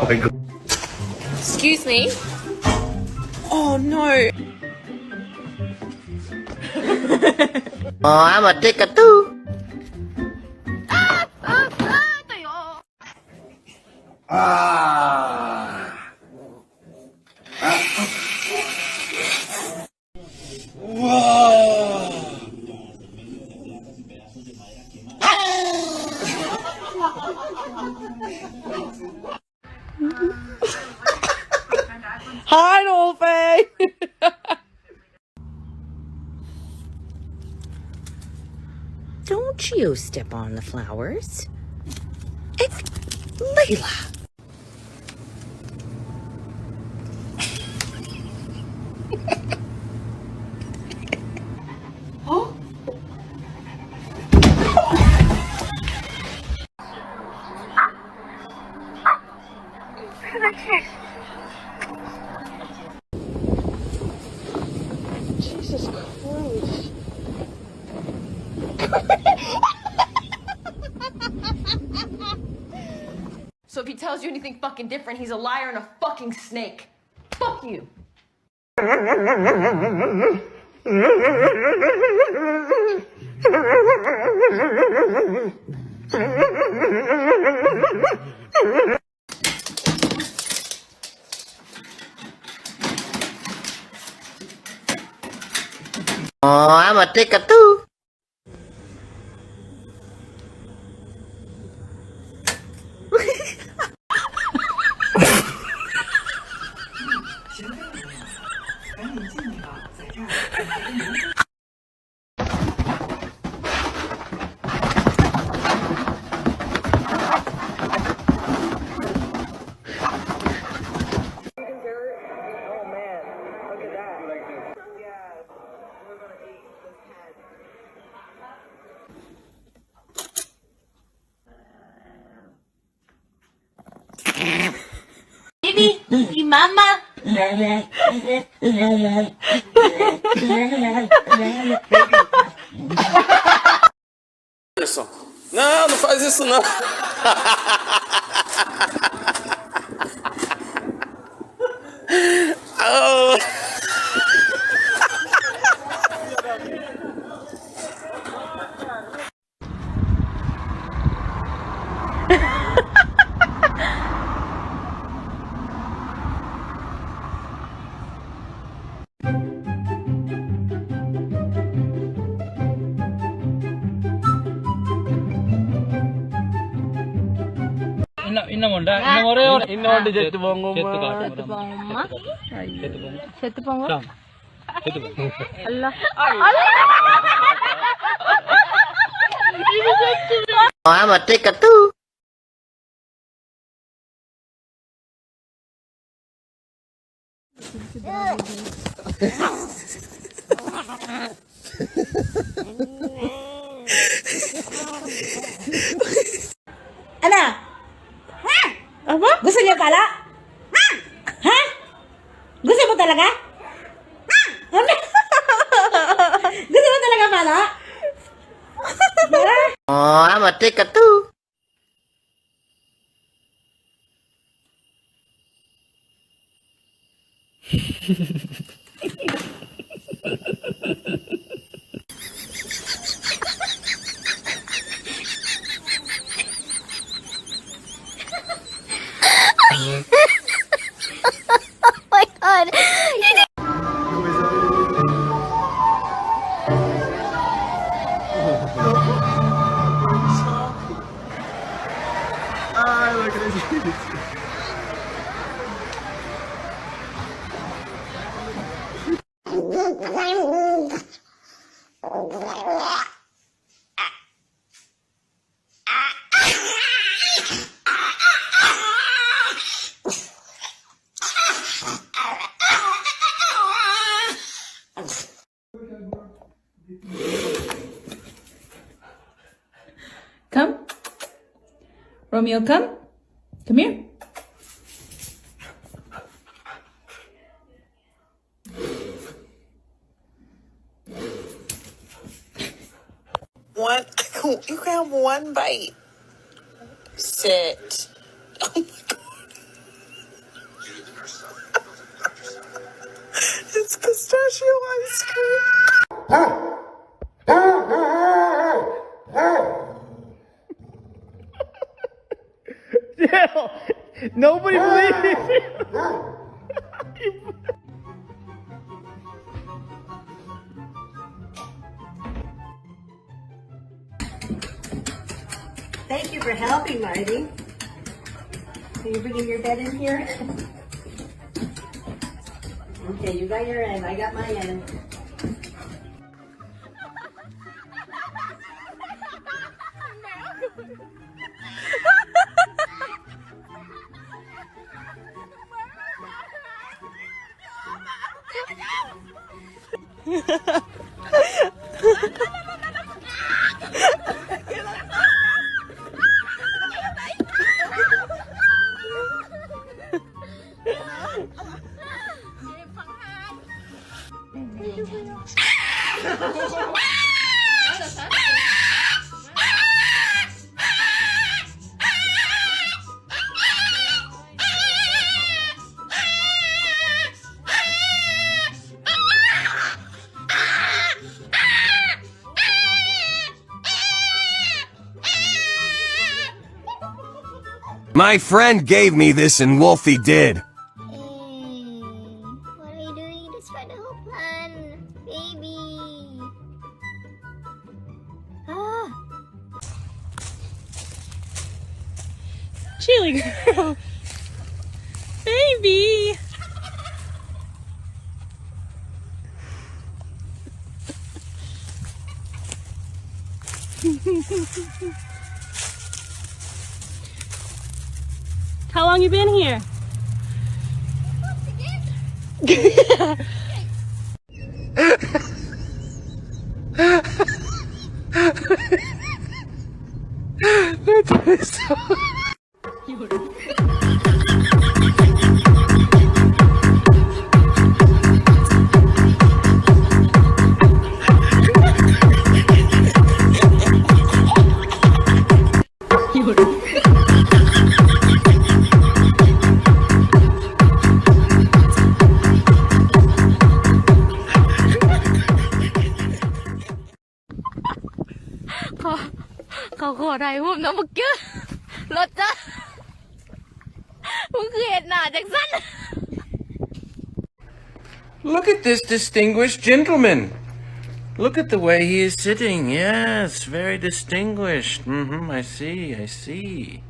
Excuse me? Oh no. Oh, I'm a ticker too. Hi, Dolphin! Don't you step on the flowers. It's Layla. Jesus Christ. So if he tells you anything fucking different, he's a liar and a fucking snake. Fuck you. Oh, I'm a ticker too. Baby, y mama. Não, não faz isso não. Oh. Oh, I'm a ticker too. Ano? Apa? Gusto niyo pala? Ha? Gusto mo talaga? Ano? Gusto mo talaga pala? Oh, I'm a ticker too. Oh my god. Ai, não acredito. Come. Romeo, come. Come here. One, you can have one bite. Sit. Oh my God. It's pistachio ice cream. Jill, nobody believes you. Thank you for helping, Marty. Are you bringing your bed in here? Okay, you got your end. I got my end. My friend gave me this and Wolfie did. What are you doing to start the whole plan? Baby! Ah! Chili girl. Baby. How long you been here?เขาขอถ่ายรูปนะเมื่อกี้รถจ้ะมึงคือเห็นหน้าจากสั้น Look at this distinguished gentleman. Look at the way he is sitting. Yes, very distinguished. I see, I see.